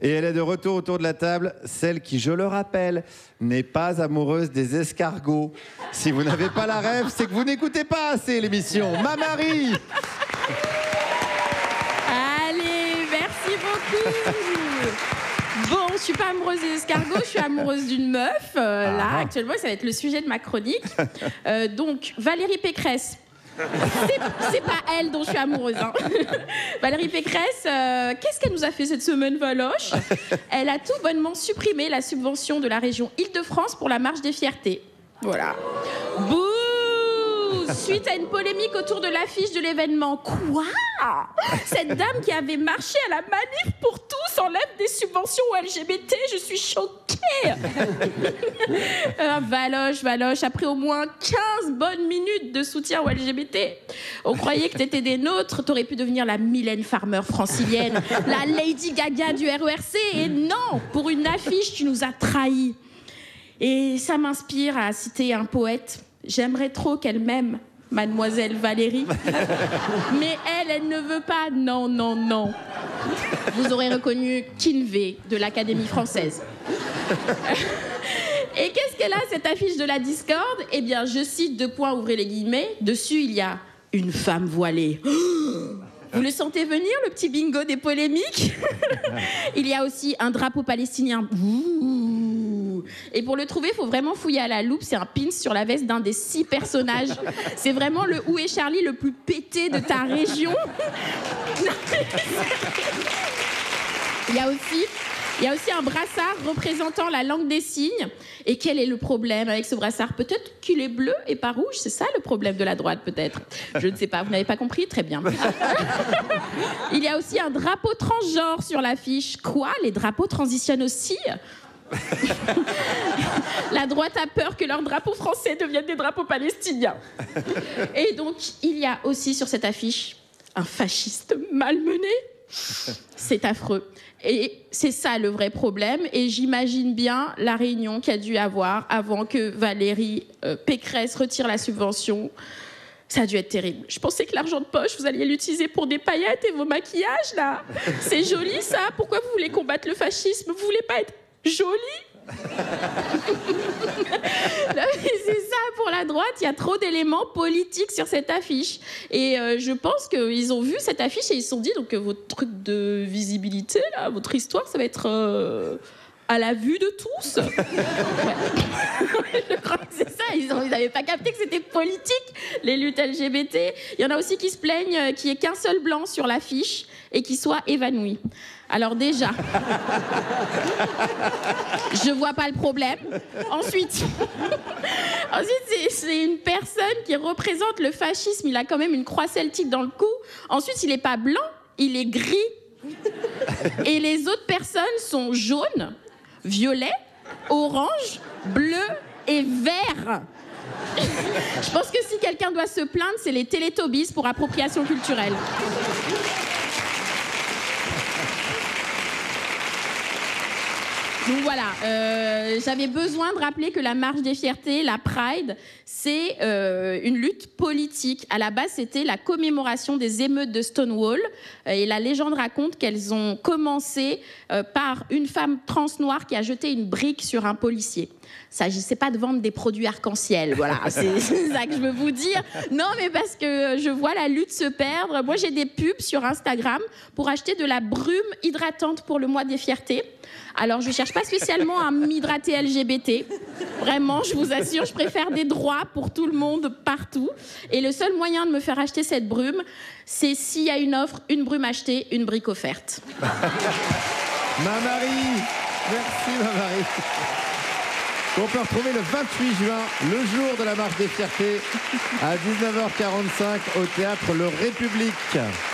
Et elle est de retour autour de la table, celle qui, je le rappelle, n'est pas amoureuse des escargots. Si vous n'avez pas la rêve, c'est que vous n'écoutez pas assez l'émission. Marie. Allez, merci beaucoup. Bon, je suis pas amoureuse des escargots, je suis amoureuse d'une meuf. Là, actuellement, ça va être le sujet de ma chronique. Donc, Valérie Pécresse. C'est pas elle dont je suis amoureuse. Hein. Valérie Pécresse, qu'est-ce qu'elle nous a fait cette semaine, Valoche? Elle a tout bonnement supprimé la subvention de la région Île-de-France pour la marche des fiertés. Voilà. Bouh! Suite à une polémique autour de l'affiche de l'événement. Quoi? Cette dame qui avait marché à la manif pour tous enlève des subventions aux LGBT. Je suis choquée. Valoche, après au moins 15 bonnes minutes de soutien aux LGBT, on croyait que t'étais des nôtres. T'aurais pu devenir la Mylène Farmer francilienne, la Lady Gaga du RERC. Et non, pour une affiche, tu nous as trahis. Et ça m'inspire à citer un poète. J'aimerais trop qu'elle m'aime, mademoiselle Valérie. Mais elle ne veut pas. Non, non, non. Vous aurez reconnu Kinvey de l'Académie française. Et qu'est-ce qu'elle a, cette affiche de la discorde? Eh bien, je cite 2 points, ouvrez les guillemets. Dessus, il y a une femme voilée. Vous le sentez venir, le petit bingo des polémiques? Il y a aussi un drapeau palestinien. Et pour le trouver, il faut vraiment fouiller à la loupe. C'est un pin sur la veste d'un des 6 personnages. C'est vraiment le Où est Charlie le plus pété de ta région. Il y a aussi un brassard représentant la langue des signes. Et quel est le problème avec ce brassard? Peut-être qu'il est bleu et pas rouge. C'est ça le problème de la droite, peut-être. Je ne sais pas. Vous n'avez pas compris? Très bien. Il y a aussi un drapeau transgenre sur l'affiche. Quoi? Les drapeaux transitionnent aussi? La droite a peur que leurs drapeaux français deviennent des drapeaux palestiniens. Et donc, il y a aussi sur cette affiche un fasciste malmené. C'est affreux. Et c'est ça le vrai problème. Et j'imagine bien la réunion qu'il y a dû avoir avant que Valérie Pécresse retire la subvention. Ça a dû être terrible. Je pensais que l'argent de poche, vous alliez l'utiliser pour des paillettes et vos maquillages, là. C'est joli, ça. Pourquoi vous voulez combattre le fascisme? Vous voulez pas être jolie? C'est ça, pour la droite, il y a trop d'éléments politiques sur cette affiche. Et je pense qu'ils ont vu cette affiche et ils se sont dit donc votre truc de visibilité, là, votre histoire, ça va être à la vue de tous. Ouais. Je crois que c'est ça, ils n'avaient pas capté que c'était politique, les luttes LGBT. Il y en a aussi qui se plaignent qu'il n'y ait qu'un seul blanc sur l'affiche et qu'il soit évanoui. Alors déjà, je vois pas le problème. Ensuite, c'est une personne qui représente le fascisme. Il a quand même une croix celtique dans le cou. Ensuite, il est pas blanc, il est gris. Et les autres personnes sont jaunes, violets, orange, bleu et vert. Je pense que si quelqu'un doit se plaindre, c'est les Télétobies pour appropriation culturelle. Donc voilà, j'avais besoin de rappeler que la marche des fiertés, la Pride, c'est une lutte politique. À la base, c'était la commémoration des émeutes de Stonewall. Et la légende raconte qu'elles ont commencé par une femme trans noire qui a jeté une brique sur un policier. Il ne s'agissait pas de vendre des produits arc-en-ciel, voilà, c'est ça que je veux vous dire. Non, mais parce que je vois la lutte se perdre. Moi, j'ai des pubs sur Instagram pour acheter de la brume hydratante pour le mois des fiertés. Alors, je ne cherche pas spécialement à m'hydrater LGBT. Vraiment, je vous assure, je préfère des droits pour tout le monde, partout. Et le seul moyen de me faire acheter cette brume, c'est s'il y a une offre, une brume achetée, une brique offerte. Marie, merci Marie. On peut retrouver le 28 juin, le jour de la marche des fiertés, à 19h45 au théâtre Le République.